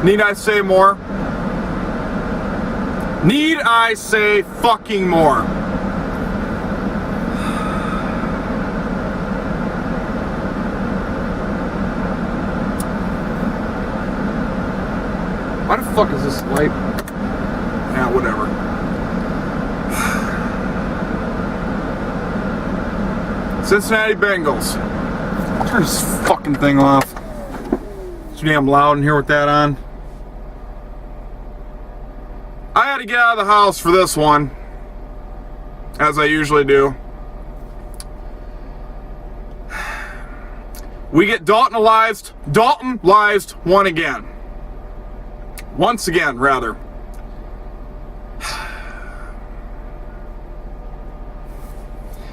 Need I say more? Need I say fucking more? Why the fuck is this light? Yeah, whatever. Cincinnati Bengals. Turn this fucking thing off. It's too damn loud in here with that on. I had to get out of the house for this one, as I usually do. We get Daltonized one again. Once again, rather.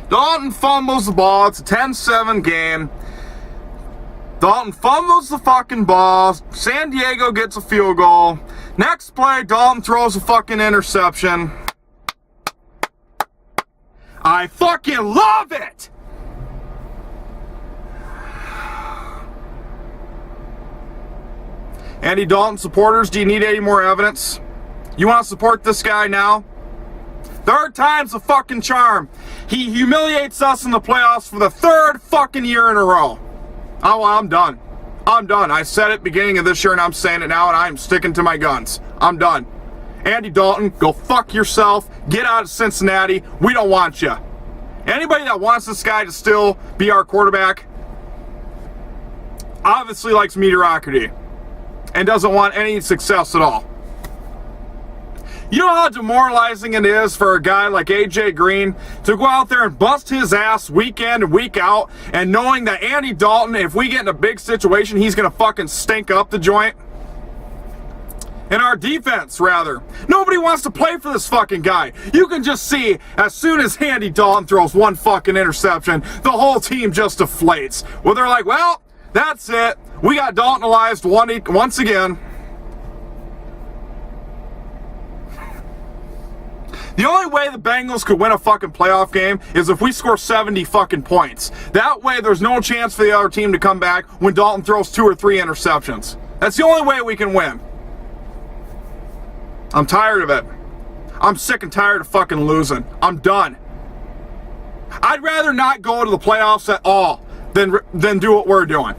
Dalton fumbles the ball. It's a 10-7 game. Dalton fumbles the fucking ball. San Diego gets a field goal. Next play, Dalton throws a fucking interception. I fucking love it! Andy Dalton supporters, do you need any more evidence? You want to support this guy now? Third time's the fucking charm. He humiliates us in the playoffs for the third fucking year in a row. Oh, well, I'm done. I'm done. I said it beginning of this year and I'm saying it now and I'm sticking to my guns. I'm done. Andy Dalton, go fuck yourself. Get out of Cincinnati. We don't want you. Anybody that wants this guy to still be our quarterback obviously likes mediocrity and doesn't want any success at all. You know how demoralizing it is for a guy like AJ Green to go out there and bust his ass week in and week out and knowing that Andy Dalton, if we get in a big situation, he's going to fucking stink up the joint? And our defense, rather. Nobody wants to play for this fucking guy. You can just see, as soon as Andy Dalton throws one fucking interception, the whole team just deflates. Well, they're like, well, that's it. We got Daltonized once again. The only way the Bengals could win a fucking playoff game is if we score 70 fucking points. That way there's no chance for the other team to come back when Dalton throws 2 or 3 interceptions. That's the only way we can win. I'm tired of it. I'm sick and tired of fucking losing. I'm done. I'd rather not go to the playoffs at all than do what we're doing.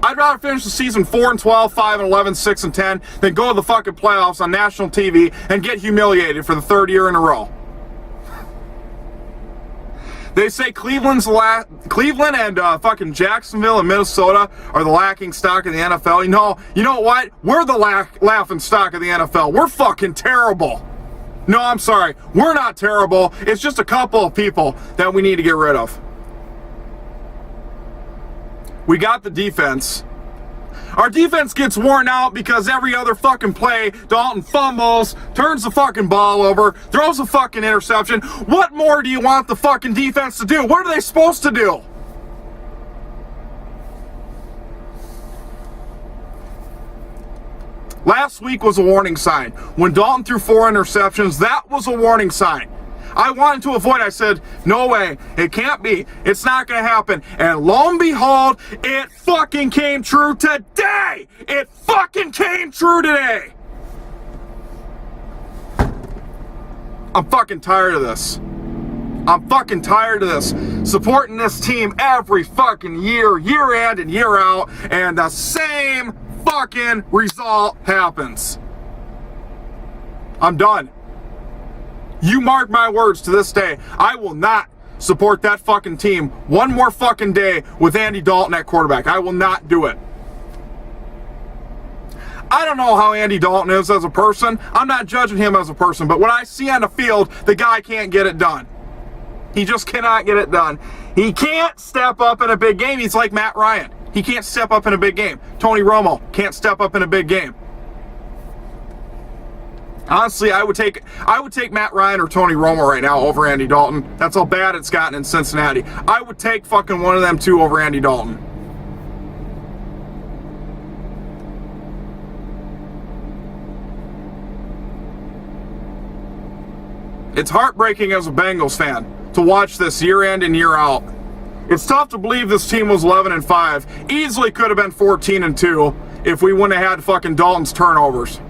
I'd rather finish the season 4-12, 5-11, 6-10 than go to the fucking playoffs on national TV and get humiliated for the third year in a row. They say Cleveland and fucking Jacksonville and Minnesota are the lacking stock of the NFL. You know what? We're the laughing stock of the NFL. We're fucking terrible. No, I'm sorry. We're not terrible. It's just a couple of people that we need to get rid of. We got the defense. Our defense gets worn out because every other fucking play, Dalton fumbles, turns the fucking ball over, throws a fucking interception. What more do you want the fucking defense to do? What are they supposed to do? Last week was a warning sign. When Dalton threw 4 interceptions, that was a warning sign. I wanted to avoid. I said, no way. It can't be. It's not going to happen. And lo and behold, it fucking came true today. It fucking came true today. I'm fucking tired of this. I'm fucking tired of this. Supporting this team every fucking year in and year out, and the same fucking result happens. I'm done. You mark my words to this day, I will not support that fucking team one more fucking day with Andy Dalton at quarterback. I will not do it. I don't know how Andy Dalton is as a person. I'm not judging him as a person, but what I see on the field, the guy can't get it done. He just cannot get it done. He can't step up in a big game. He's like Matt Ryan. He can't step up in a big game. Tony Romo can't step up in a big game. Honestly, I would take Matt Ryan or Tony Romo right now over Andy Dalton. That's how bad it's gotten in Cincinnati. I would take fucking one of them two over Andy Dalton. It's heartbreaking as a Bengals fan to watch this year in and year out. It's tough to believe this team was 11-5. Easily could have been 14-2 if we wouldn't have had fucking Dalton's turnovers.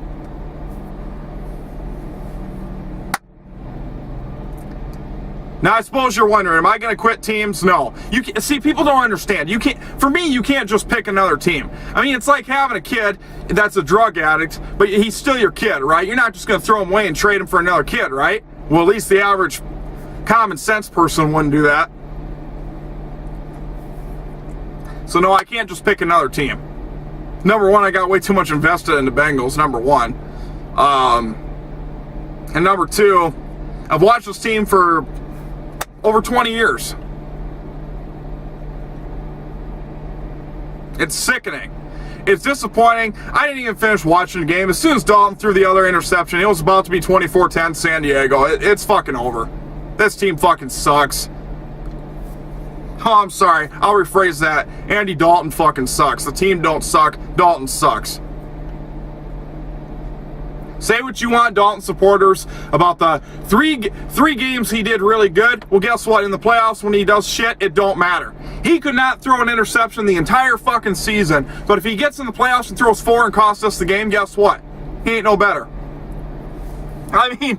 Now, I suppose you're wondering, am I going to quit teams? No. You can, see, people don't understand. You can't. For me, you can't just pick another team. I mean, it's like having a kid that's a drug addict, but he's still your kid, right? You're not just going to throw him away and trade him for another kid, right? Well, at least the average common sense person wouldn't do that. So, no, I can't just pick another team. Number one, I got way too much invested in the Bengals, number one. And number two, I've watched this team for over 20 years. It's sickening. It's disappointing. I didn't even finish watching the game. As soon as Dalton threw the other interception, it was about to be 24-10 San Diego. It's fucking over. This team fucking sucks. Oh, I'm sorry. I'll rephrase that. Andy Dalton fucking sucks. The team don't suck. Dalton sucks. Say what you want, Dalton supporters, about the three games he did really good. Well, guess what? In the playoffs, when he does shit, it don't matter. He could not throw an interception the entire fucking season, but if he gets in the playoffs and throws 4 and costs us the game, guess what? He ain't no better. I mean,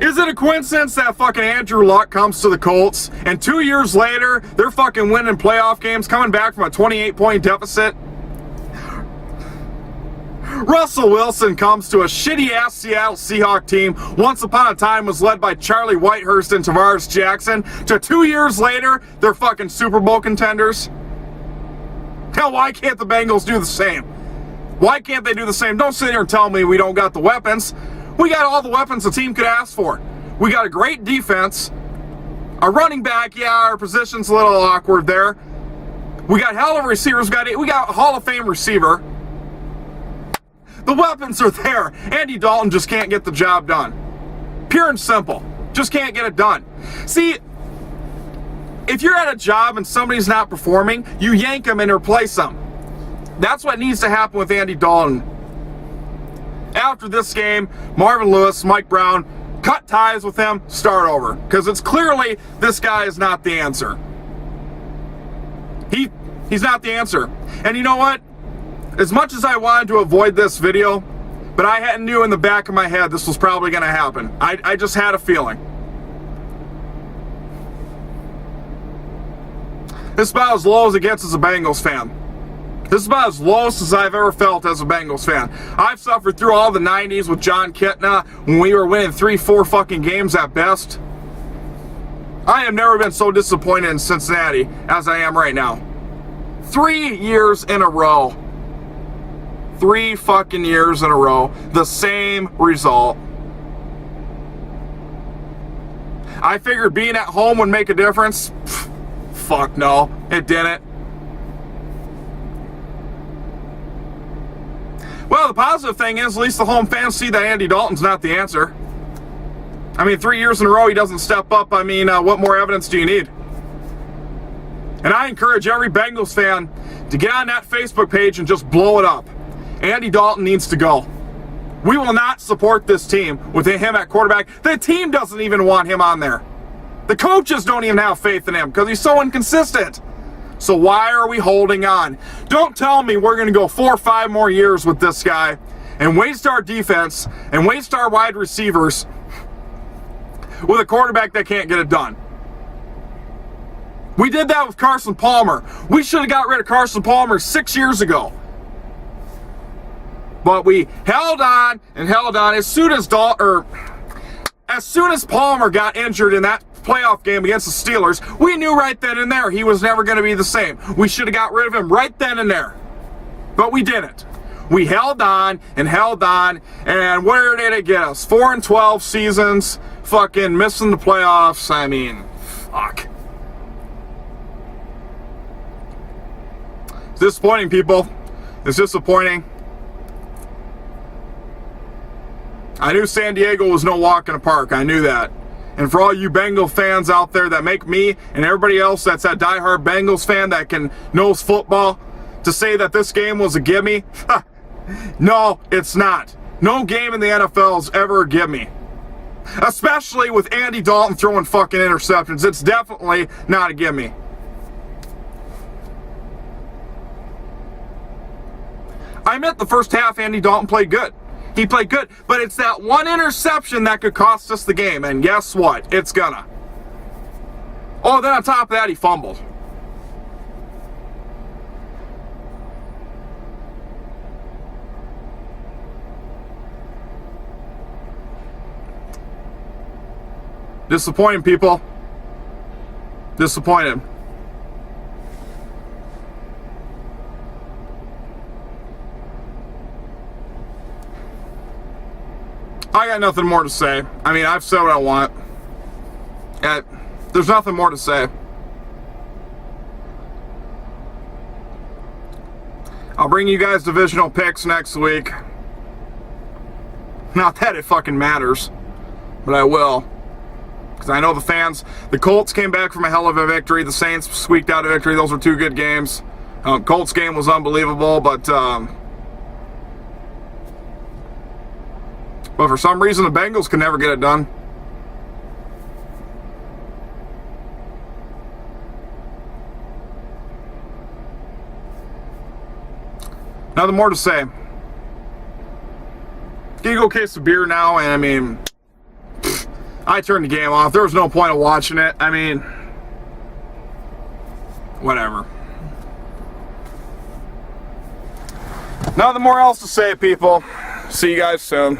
is it a coincidence that fucking Andrew Luck comes to the Colts, and 2 years later, they're fucking winning playoff games, coming back from a 28-point deficit? Russell Wilson comes to a shitty-ass Seattle Seahawks team once upon a time was led by Charlie Whitehurst and Tavares Jackson, to 2 years later, they're fucking Super Bowl contenders. Hell, why can't the Bengals do the same? Why can't they do the same? Don't sit here and tell me we don't got the weapons. We got all the weapons the team could ask for. We got a great defense. Our running back, yeah, our position's a little awkward there. We got hell of receivers. We got a Hall of Fame receiver. The weapons are there. Andy Dalton just can't get the job done. Pure and simple. Just can't get it done. See, if you're at a job and somebody's not performing, you yank them and replace them. That's what needs to happen with Andy Dalton. After this game, Marvin Lewis, Mike Brown, cut ties with him, start over. Because it's clearly this guy is not the answer. He's not the answer. And you know what? As much as I wanted to avoid this video, but I hadn't knew in the back of my head this was probably going to happen. I just had a feeling. This is about as low as it gets as a Bengals fan. This is about as lowest as I've ever felt as a Bengals fan. I've suffered through all the 90s with John Kitna when we were winning 3-4 fucking games at best. I have never been so disappointed in Cincinnati as I am right now. 3 years in a row. 3 fucking years in a row. The same result. I figured being at home would make a difference. Pfft, fuck no, it didn't. Well, the positive thing is, at least the home fans see that Andy Dalton's not the answer. I mean, 3 years in a row he doesn't step up. I mean, what more evidence do you need? And I encourage every Bengals fan to get on that Facebook page and just blow it up. Andy Dalton needs to go. We will not support this team with him at quarterback. The team doesn't even want him on there. The coaches don't even have faith in him because he's so inconsistent. So why are we holding on? Don't tell me we're going to go 4 or 5 more years with this guy and waste our defense and waste our wide receivers with a quarterback that can't get it done. We did that with Carson Palmer. We should have got rid of Carson Palmer 6 years ago. But we held on and held on. As soon as Palmer got injured in that playoff game against the Steelers, we knew right then and there he was never going to be the same. We should have got rid of him right then and there. But we didn't. We held on and held on, and where did it get us? 4-12 seasons, fucking missing the playoffs. I mean, fuck. It's disappointing, people. It's disappointing. I knew San Diego was no walk in the park. I knew that. And for all you Bengal fans out there that make me and everybody else that's that diehard Bengals fan that knows football to say that this game was a gimme, no, it's not. No game in the NFL is ever a gimme. Especially with Andy Dalton throwing fucking interceptions. It's definitely not a gimme. I admit the first half, Andy Dalton played good. He played good, but it's that one interception that could cost us the game, and guess what? It's gonna. Oh, then on top of that, he fumbled. Disappointing, people. Disappointed. I got nothing more to say. I mean, I've said what I want. There's nothing more to say. I'll bring you guys divisional picks next week. Not that it fucking matters, but I will. Because I know the fans, the Colts came back from a hell of a victory. The Saints squeaked out a victory. Those were two good games. Colts game was unbelievable, but for some reason the Bengals could never get it done. Nothing more to say. Get you go case of beer now, and I mean, I turned the game off. There was no point of watching it. I mean, whatever. Nothing more else to say, people. See you guys soon.